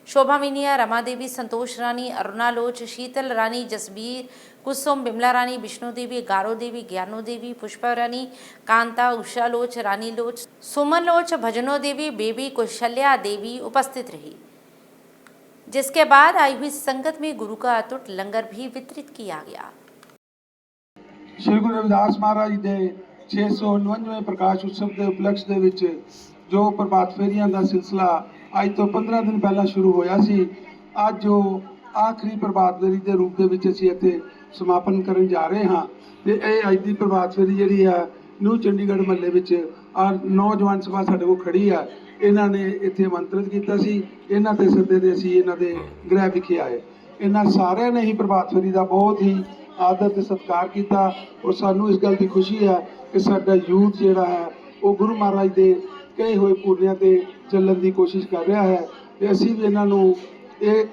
शोभा मिनिया, रमा देवी, संतोष रानी, अरुणा लोच, शीतल रानी, जसबीर कुसुम, बिमला रानी, विष्णु देवी, गारो देवी, ज्ञानो देवी, पुष्पा रानी, कांता, उषा लोच, रानी लोच, सुमन लोच, भजनो देवी, बेबी कौशल्या देवी उपस्थित रही। जिसके बाद आई हुई संगत में गुरु का अतुट लंगर भी वितरित किया गया। श्री गुरु रविदास महाराज ਦੇ 699ਵੇਂ ਪ੍ਰਕਾਸ਼ ਉਤਸਵ ਦੇ ਉਪਲਕਸ਼ ਦੇ ਵਿੱਚ ਜੋ ਪ੍ਰਭਾਤ ਫੇਰੀਆਂ ਦਾ ਸਿਲਸਿਲਾ ਅੱਜ ਤੋਂ 15 ਦਿਨ ਪਹਿਲਾਂ ਸ਼ੁਰੂ ਹੋਇਆ ਸੀ, ਅੱਜ ਜੋ ਆਖਰੀ ਪ੍ਰਭਾਤ ਫੇਰੀ ਦੇ ਰੂਪ ਦੇ ਵਿੱਚ ਅਸੀਂ ਇੱਥੇ ਸਮਾਪਨ ਕਰਨ ਜਾ ਰਹੇ ਹਾਂ। ਤੇ ਇਹ ਅੱਜ ਦੀ ਪ੍ਰਭਾਤ ਫੇਰੀ ਜਿਹੜੀ ਆ ਨਿਊ ਚੰਡੀਗੜ੍ਹ ਮਹੱਲੇ ਵਿੱਚ ਔਰ ਨੌਜਵਾਨ ਸਭਾ ਸਾਡੇ ਕੋਲ ਖੜੀ ਆ, ਇਹਨਾਂ ਨੇ ਇੱਥੇ ਆਮੰਤਰਿਤ ਕੀਤਾ ਸੀ। ਇਹਨਾਂ ਦੇ ਸੱਦੇ ਤੇ ਅਸੀਂ ਇਹਨਾਂ ਦੇ ਗ੍ਰਹਿ ਵਿਖੇ ਆਏ। ਇਹਨਾਂ ਸਾਰਿਆਂ ਨੇ ਹੀ ਪ੍ਰਭਾਤ ਫੇਰੀ ਦਾ ਬਹੁਤ ਹੀ ਆਦਰ ਤੇ ਸਤਿਕਾਰ ਕੀਤਾ ਔਰ ਸਾਨੂੰ ਇਸ ਗੱਲ ਦੀ ਖੁਸ਼ੀ ਹੈ ਕਿ ਸਾਡਾ ਯੂਥ ਜਿਹੜਾ ਹੈ ਉਹ ਗੁਰੂ ਮਹਾਰਾਜ ਦੇ ਕਹੇ ਹੋਏ ਪੂਰਨਿਆਂ ਤੇ ਚੱਲਣ ਦੀ ਕੋਸ਼ਿਸ਼ ਕਰ ਰਿਹਾ ਹੈ। ਤੇ ਅਸੀਂ ਵੀ ਇਹਨਾਂ ਨੂੰ ਇਹ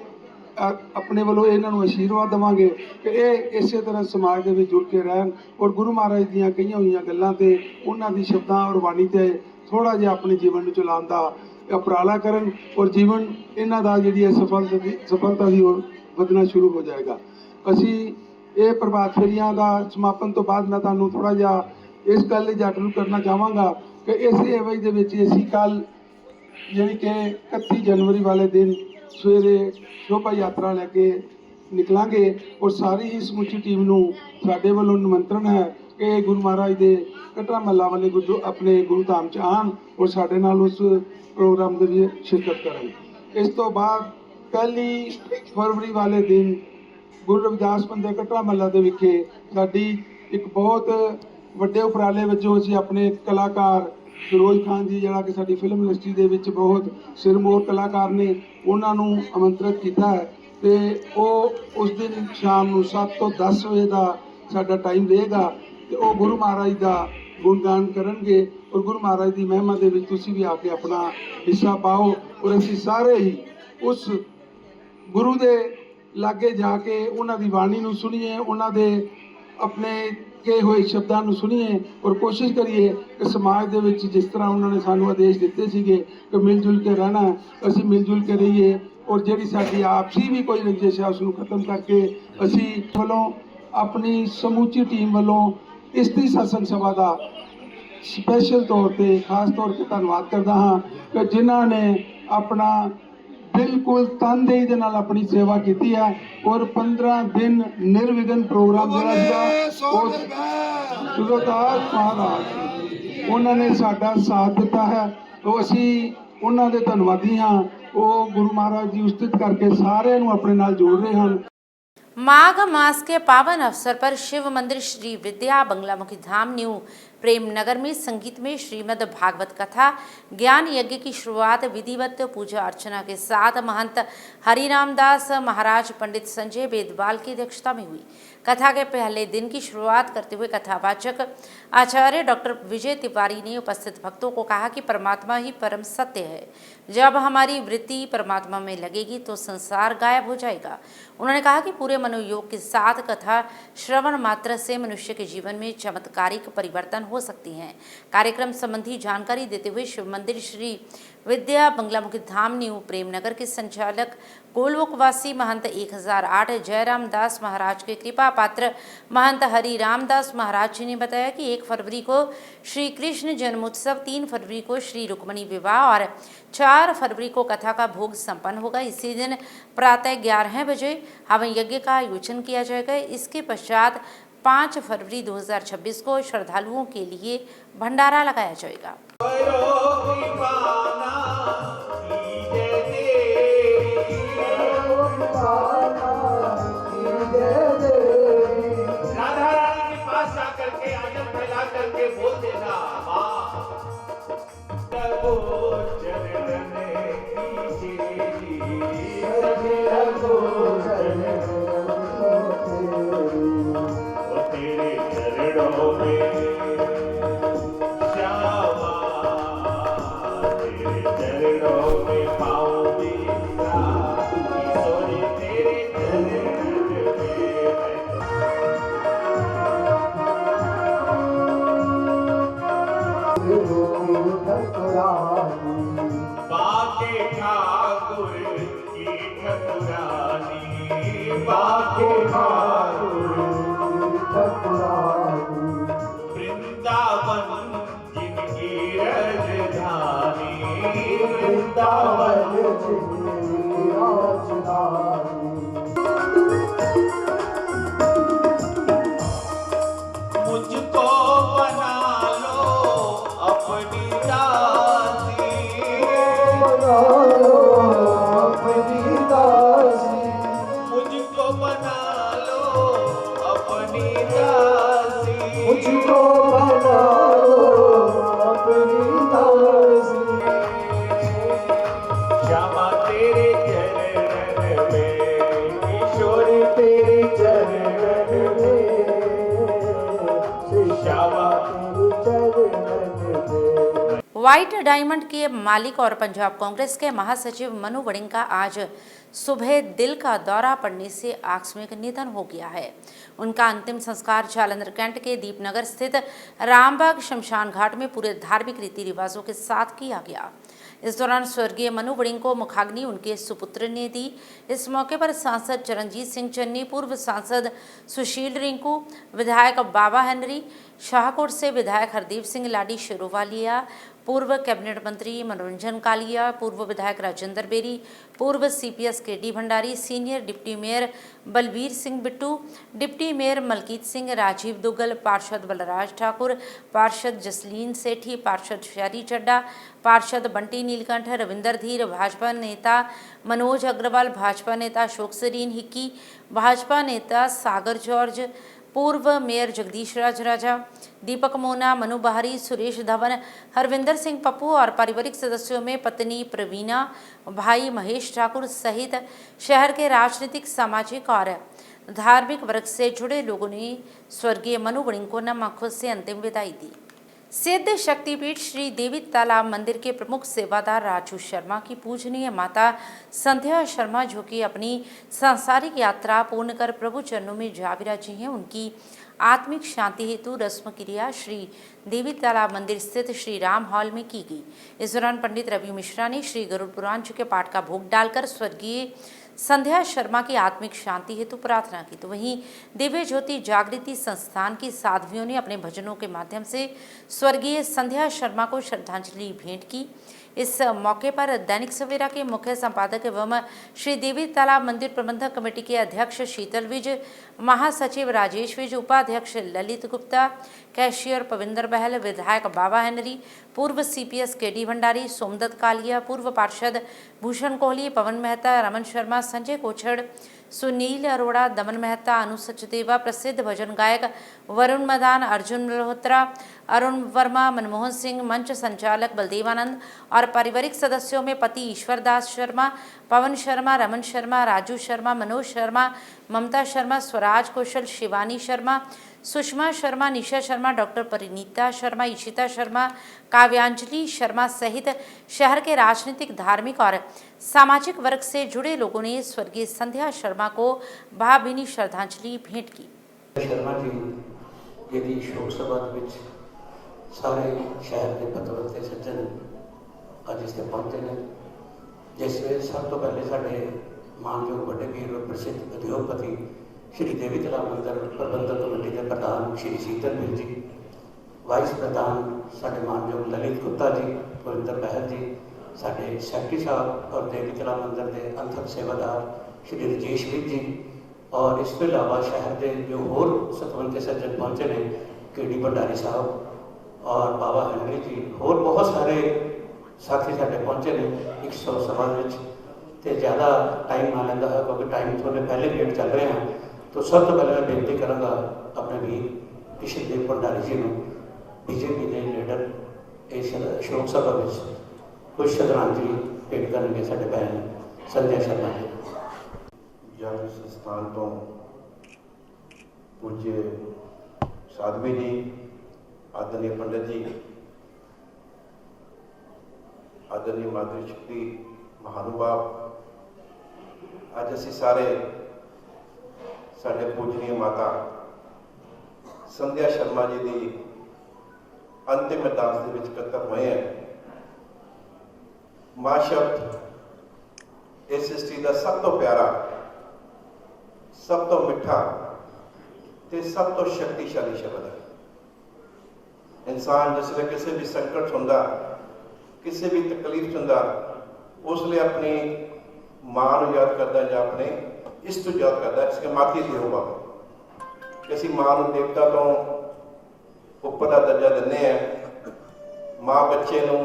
ਆਪਣੇ ਵੱਲੋਂ ਇਹਨਾਂ ਨੂੰ ਆਸ਼ੀਰਵਾਦ ਦੇਵਾਂਗੇ ਕਿ ਇਹ ਇਸੇ ਤਰ੍ਹਾਂ ਸਮਾਜ ਦੇ ਵਿੱਚ ਜੁੜ ਕੇ ਰਹਿਣ ਔਰ ਗੁਰੂ ਮਹਾਰਾਜ ਦੀਆਂ ਕਹੀਆਂ ਹੋਈਆਂ ਗੱਲਾਂ ਤੇ ਉਹਨਾਂ ਦੀ ਸ਼ਬਦਾਂ ਔਰ ਬਾਣੀ ਤੇ ਥੋੜਾ ਜਿਹਾ ਆਪਣੇ ਜੀਵਨ ਨੂੰ ਚਲਾਉਣ ਦਾ ਉਪਰਾਲਾ ਕਰਨ ਔਰ ਜੀਵਨ ਇਹਨਾਂ ਦਾ ਜਿਹੜੀ ਹੈ ਸਫਲਤਾ ਦੀ ਔਰ ਵਧਣਾ ਸ਼ੁਰੂ ਹੋ ਜਾਏਗਾ। ਅਸੀਂ ਇਹ ਪ੍ਰਭਾਤ ਫੇਰੀਆਂ ਦਾ ਸਮਾਪਨ ਤੋਂ ਬਾਅਦ ਮੈਂ ਤੁਹਾਨੂੰ ਥੋੜਾ ਜਿਹਾ ਇਸ ਗੱਲ ਲਈ ਜਾਗਰੂਕ ਕਰਨਾ ਚਾਹਾਂਗਾ ਕਿ ਇਸੇ ਏਵਜ ਦੇ ਵਿੱਚ ਅਸੀਂ ਕੱਲ ਯਾਨੀ ਕਿ 31 ਜਨਵਰੀ ਵਾਲੇ ਦਿਨ ਸਵੇਰੇ ਸ਼ੋਭਾ ਯਾਤਰਾ ਲੈ ਕੇ ਨਿਕਲਾਂਗੇ ਔਰ ਸਾਰੀ ਹੀ ਸਮੁੱਚੀ ਟੀਮ ਨੂੰ ਸਾਡੇ ਵੱਲੋਂ ਨਿਮੰਤਰਣ ਹੈ ਕਿ ਗੁਰੂ ਮਹਾਰਾਜ ਦੇ ਕਟਰਾ ਮੱਲਾ ਵਾਲੇ ਆਪਣੇ ਗੁਰੂ ਧਾਮ 'ਚ ਆਉਣ ਔਰ ਸਾਡੇ ਨਾਲ ਉਸ ਪ੍ਰੋਗਰਾਮ ਦੇ ਵਿੱਚ ਸ਼ਿਰਕਤ ਕਰਨ। ਇਸ ਤੋਂ ਬਾਅਦ 1 ਫਰਵਰੀ ਵਾਲੇ ਦਿਨ ਗੁਰੂ ਰਵਿਦਾਸ ਮੰਦਰ ਕਟਰਾ ਮੱਲਾ ਦੇ ਵਿਖੇ ਸਾਡੀ ਇੱਕ ਬਹੁਤ ਵੱਡੇ ਉਪਰਾਲੇ ਵਜੋਂ ਅਸੀਂ ਆਪਣੇ ਕਲਾਕਾਰ ਫਿਰੋਜ਼ ਖਾਨ ਜੀ ਜਿਹੜਾ ਕਿ ਸਾਡੀ ਫਿਲਮ ਇੰਡਸਟਰੀ ਦੇ ਵਿੱਚ ਬਹੁਤ ਸਿਰਮੌਰ ਕਲਾਕਾਰ ਨੇ, ਉਹਨਾਂ ਨੂੰ ਆਮੰਤਰਿਤ ਕੀਤਾ ਹੈ ਤੇ ਉਹ ਉਸ ਦਿਨ ਸ਼ਾਮ ਨੂੰ 7 ਤੋਂ 10 ਵਜੇ ਦਾ ਸਾਡਾ ਟਾਈਮ ਰਹੇਗਾ ਤੇ ਉਹ ਗੁਰੂ ਮਹਾਰਾਜ ਦਾ ਗੁਣਗਾਨ ਕਰਨਗੇ ਔਰ ਗੁਰੂ ਮਹਾਰਾਜ ਦੀ ਮਹਿਮਾ ਦੇ ਵਿੱਚ ਤੁਸੀਂ ਵੀ ਆ ਕੇ ਆਪਣਾ ਹਿੱਸਾ ਪਾਓ ਔਰ ਅਸੀਂ ਸਾਰੇ ਹੀ ਉਸ ਗੁਰੂ ਦੇ ਲਾਗੇ ਜਾ ਕੇ ਉਹਨਾਂ ਦੀ ਬਾਣੀ ਨੂੰ ਸੁਣੀਏ, ਉਹਨਾਂ ਦੇ ਆਪਣੇ ਕਹੇ ਹੋਏ ਸ਼ਬਦਾਂ ਨੂੰ ਸੁਣੀਏ ਔਰ ਕੋਸ਼ਿਸ਼ ਕਰੀਏ ਕਿ ਸਮਾਜ ਦੇ ਵਿੱਚ ਜਿਸ ਤਰ੍ਹਾਂ ਉਹਨਾਂ ਨੇ ਸਾਨੂੰ ਆਦੇਸ਼ ਦਿੱਤੇ ਸੀਗੇ ਕਿ ਮਿਲ ਜੁਲ ਕੇ ਰਹਿਣਾ, ਅਸੀਂ ਮਿਲ ਜੁਲ ਕੇ ਰਹੀਏ ਔਰ ਜਿਹੜੀ ਸਾਡੀ ਆਪਸੀ ਵੀ ਕੋਈ ਰੰਜਿਸ਼ ਹੈ ਉਸ ਨੂੰ ਖਤਮ ਕਰਕੇ ਅਸੀਂ ਵੱਲੋਂ ਆਪਣੀ ਸਮੁੱਚੀ ਟੀਮ ਵੱਲੋਂ ਇਸਤਰੀ ਸਤਸੰਗ ਸਭਾ ਦਾ ਸਪੈਸ਼ਲ ਤੌਰ ਤੇ ਖਾਸ ਤੌਰ ਤੇ ਧੰਨਵਾਦ ਕਰਦਾ ਹਾਂ ਕਿ ਜਿਨ੍ਹਾਂ ਨੇ ਆਪਣਾ ਬਿਲਕੁਲ ਤਨਦੇਹੀ ਦੇ ਨਾਲ ਆਪਣੀ ਸੇਵਾ ਕੀਤੀ ਹੈ ਔਰ 15 ਦਿਨ ਨਿਰਵਿਘਨ ਪ੍ਰੋਗਰਾਮ ਜਿਹੜਾ ਸੀਗਾ ਉਹ ਸੁਰਦਾਸ ਮਹਾਰਾਜ ਉਹਨਾਂ ਨੇ ਸਾਡਾ ਸਾਥ ਦਿੱਤਾ ਹੈ। तो ਅਸੀਂ ਉਹਨਾਂ ਦੇ ਧੰਨਵਾਦੀ ਹਾਂ। ਉਹ ਗੁਰੂ ਮਹਾਰਾਜ ਜੀ ਉਸਤਤ ਕਰਕੇ ਸਾਰਿਆਂ ਨੂੰ ਆਪਣੇ ਨਾਲ ਜੋੜ ਰਹੇ ਹਨ। माघ मास के पावन अवसर पर शिव मंदिर श्री विद्या बंगलामुखी धाम न्यू प्रेम नगर में संगीत में श्रीमद् भागवत कथा ज्ञान यज्ञ की शुरुआत विधिवत पूजा अर्चना के साथ महंत हरिराम दास महाराज पंडित संजय बेदवाल की अध्यक्षता में हुई। कथा के पहले दिन की शुरुआत करते हुए कथावाचक आचार्य डॉक्टर विजय तिवारी ने उपस्थित भक्तों को कहा कि परमात्मा ही परम सत्य है। जब हमारी वृत्ति परमात्मा में लगेगी तो संसार गायब हो जाएगा। उन्होंने कहा कि पूरे मनोयोग के साथ कथा श्रवण मात्र से मनुष्य के जीवन में चमत्कारिक परिवर्तन हो सकती हैं। कार्यक्रम संबंधी जानकारी देते हुए शिव मंदिर श्री विद्या बंगलामुखी धाम न्यू प्रेमनगर के संचालक गोलमुखवासी महंत 1008 जयराम दास महाराज के कृपा पात्र महंत हरिराम दास महाराज जी ने बताया कि 1 फरवरी को श्री कृष्ण जन्मोत्सव, 3 फरवरी को श्री रुक्मणी विवाह और 4 फरवरी को कथा का भोग संपन्न होगा। इसी दिन प्रातः 11 बजे हवन यज्ञ का आयोजन किया जाएगा। इसके पश्चात 5 फरवरी 2026 को श्रद्धालुओं के लिए भंडारा लगाया जाएगा। बाके ठाकुर की ठकुरानी, बाके ठाकुर मुझको बनाओ अपनी दासी। श्यामा तेरे चरण में, ईश्वर तेरे चरण में, श्री श्यामा तेरे चरण में। व्हाइट डायमंड के मालिक और पंजाब कांग्रेस के महासचिव मनु वड़िंग का आज सुबह दिल का दौरा पड़ने से आकस्मिक निधन हो गया है। उनका अंतिम संस्कार जालंधर कैंट के दीपनगर स्थित रामबाग शमशान घाट में पूरे धार्मिक रीति रिवाजों के साथ किया गया। इस दौरान स्वर्गीय मनु वड़िंग को मुखाग्नि उनके सुपुत्र ने दी। इस मौके पर सांसद चरणजीत सिंह चन्नी, पूर्व सांसद सुशील रिंकू, विधायक बाबा हेनरी, शाहकोट से विधायक हरदीप सिंह लाडी शिरोवालिया, पूर्व कैबिनेट मंत्री मनोरंजन कालिया, पूर्व विधायक राजेंद्र बेरी, पूर्व CPS KD Bhandari, senior deputy mayor Balbir Singh Bittu, deputy mayor Malkit Singh, Rajeev Duggal, पार्षद बलराज ठाकुर, पार्षद जसलीन सेठी, पार्षद शहरी चड्डा, पार्षद बंटी नीलकंठ, रविंदर धीर, भाजपा नेता मनोज अग्रवाल, भाजपा नेता अशोक सरीन हिक्की, भाजपा नेता सागर जॉर्ज, पूर्व मेयर जगदीश राज राजा, दीपक मोना, मनु बहारी, सुरेश धवन, हरविंदर सिंह पप्पू और पारिवारिक सदस्यों में पत्नी प्रवीणा, भाई महेश ठाकुर सहित शहर के राजनीतिक, सामाजिक और धार्मिक वर्ग से जुड़े लोगों ने स्वर्गीय मनु वड़िंग को नम आंखों से अंतिम विदाई दी। सिद्ध शक्तिपीठ श्री देवी तालाब मंदिर के प्रमुख सेवादार राजू शर्मा की पूजनीय माता संध्या शर्मा, जो कि अपनी सांसारिक यात्रा पूर्ण कर प्रभु चरणों में जा विराजी हैं, उनकी आत्मिक शांति हेतु रस्म क्रिया श्री देवी तालाब मंदिर स्थित श्री राम हॉल में की गई। इस दौरान पंडित रवि मिश्रा ने श्री गरुड़ पुराण जी के पाठ का भोग डालकर स्वर्गीय संध्या शर्मा की आत्मिक शांति हेतु प्रार्थना की। तो वहीं दिव्य ज्योति जागृति संस्थान की साध्वियों ने अपने भजनों के माध्यम से स्वर्गीय संध्या शर्मा को श्रद्धांजलि भेंट की। इस मौके पर दैनिक सवेरा के मुख्य संपादक एवं श्री देवी तालाब मंदिर प्रबंधक कमेटी के अध्यक्ष शीतल विज, महासचिव राजेश विज, उपाध्यक्ष ललित गुप्ता, कैशियर पविंदर बहल, विधायक बाबा हेनरी, पूर्व CPS KD भंडारी, सोमदत्त कालिया, पूर्व पार्षद भूषण कोहली, पवन मेहता, रमन शर्मा, संजय कोछड़, सुनील अरोड़ा, दमन मेहता, अनु सचदेवा, प्रसिद्ध भजन गायक वरुण मदान, अर्जुन मल्होत्रा, अरुण वर्मा, मनमोहन सिंह, मंच संचालक बलदेवानंद और पारिवारिक सदस्यों में पति ईश्वर दास शर्मा, पवन शर्मा, रमन शर्मा, राजू शर्मा, मनोज शर्मा, ममता शर्मा, स्वराज कौशल, शिवानी शर्मा, सुषमा शर्मा, निशा शर्मा, डॉक्टर परिनीता शर्मा, ईशिता शर्मा, काव्यांजलि शर्मा सहित शहर के राजनीतिक, धार्मिक और सामाजिक वर्ग से जुड़े लोगों ने स्वर्गीय संध्या शर्मा को भावभीनी श्रद्धांजलि भेंट की। शर्मा जी जी शोक सभा सारे शहर के पतवंते सज्जन अज इस पहुंचे हैं, जिस वे सब तो पहले साढ़े मानयोग बड़े वीर और प्रसिद्ध उद्योगपति श्री देवी तालाब मंदिर प्रबंधक कमेटी के प्रधान श्री शीतल विज जी, वाइस प्रधान साढ़े मानयोग ललित गुप्ता जी, पविंदर बहल जी, साढ़े सैकटरी साहब और देवी तालाब मंदिर के अंतक सेवादार श्री राजेश विज जी, और इस के अलावा शहर के जो होर सतवंते सज्जन पहुँचे ने KD भंडारी साहब और बाबा हेनरी जी, होर बहुत सारे साथी साढ़े पहुँचे ने एक शोक सभा तो ज़्यादा टाइम ना लेंदा है क्योंकि टाइम थोड़े पहले डेट चल रहे हैं। तो सब तो पहले मैं बेनती कराँगा अपने भी किशन देव भंडारी जी को, BJP के लीडर इस शोक सभा में कुछ श्रद्धांजलि भेंट करेंगे साढ़े भैन संध्या शर्मा जी। जन संस्थान तो पूज्य साधवी जी, आदरणीय पंडित जी, आदरणीय मातृशक्ति महानुभाव, अज असी सारे साढ़े पूजनीय माता संध्या शर्मा जी की अंतिम अरदास के इकट्ठा हुए हैं। मां शब्द इस सृष्टि का सब तो प्यारा, सब तो मिठा ते सब तो शक्तिशाली शब्द है। इंसान जिसले किसी भी संकट होंदा, किसी भी तकलीफ होंदा, उसले अपनी मां को याद करता है, अपने इष्ट याद करता है, इसके माथी देवबा कि मां को देवता तो उपर का दर्जा दिंदे हैं। मां बच्चे को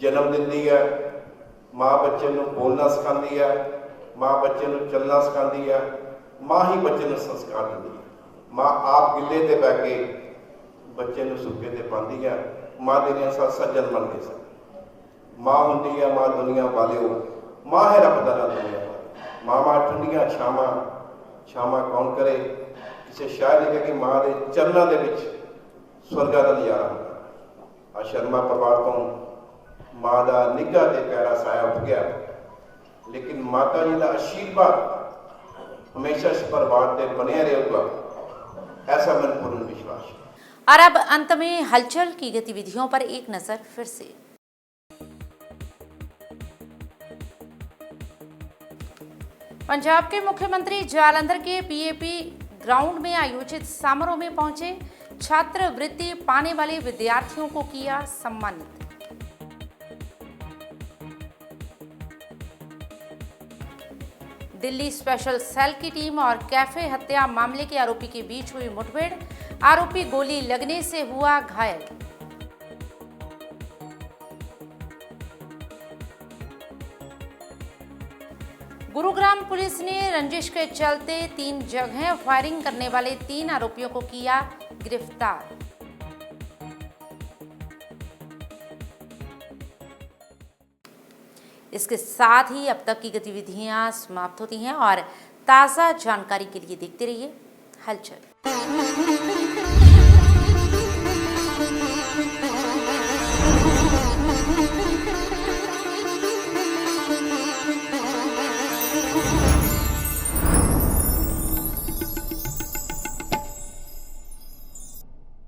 जन्म दिंदी है, मां बच्चे को बोलना सिखाती है, मां बच्चे को चलना सिखाती है, मां ही बच्चे को संस्कार दिंदी है। मां आप गिले ते बह के ਬੱਚੇ ਨੂੰ ਸੁੱਕੇ ਤੇ ਪਾਉਂਦੀ ਹੈ। ਮਾਂ ਦੇ ਸੱਤ ਜਨਮ ਦੇ ਸਨ। ਮਾਂ ਹੁੰਦੀ ਹੈ ਮਾਂ ਦੁਨੀਆ ਵਾਲਿਓ, ਮਾਂ ਹੈ ਰੱਬ ਦਾ ਨਾਮ ਦੁਨੀਆ ਵਾਲੀ। ਮਾਵਾਂ ਠੰਡੀਆਂ ਛਾਵਾਂ ਕੌਣ ਕਰੇ। ਕਿਸੇ ਸ਼ਾਇਰ ਨੇ ਕਿਹਾ ਕਿ ਮਾਂ ਦੇ ਚਰਨਾਂ ਦੇ ਵਿੱਚ ਸਵਰਗਾਂ ਦਾ ਨਜ਼ਾਰਾ ਹੁੰਦਾ। ਆ ਸ਼ਰਮਾ ਪਰਿਵਾਰ ਤੋਂ ਮਾਂ ਦਾ ਨਿੱਘਾ ਤੇ ਪਿਆਰਾ ਸਾਇਆ ਉੱਠ ਗਿਆ, ਲੇਕਿਨ ਮਾਤਾ जी का आशीर्वाद हमेशा इस परिवार से बने रहेगा, ऐसा मेरा पूर्ण विश्वास है। और अब अंत में हलचल की गतिविधियों पर एक नजर फिर से। पंजाब के मुख्यमंत्री जालंधर के पीएपी ग्राउंड में आयोजित समारोह में पहुंचे। छात्रवृत्ति पाने वाले विद्यार्थियों को किया सम्मानित। दिल्ली स्पेशल सेल की टीम और कैफे हत्या मामले के आरोपी के बीच हुई मुठभेड़, आरोपी गोली लगने से हुआ घायल। गुरुग्राम पुलिस ने रंजिश के चलते 3 जगह फायरिंग करने वाले 3 आरोपियों को किया गिरफ्तार। इसके साथ ही अब तक की गतिविधियां समाप्त होती हैं और ताज़ा जानकारी के लिए देखते रहिए हलचल।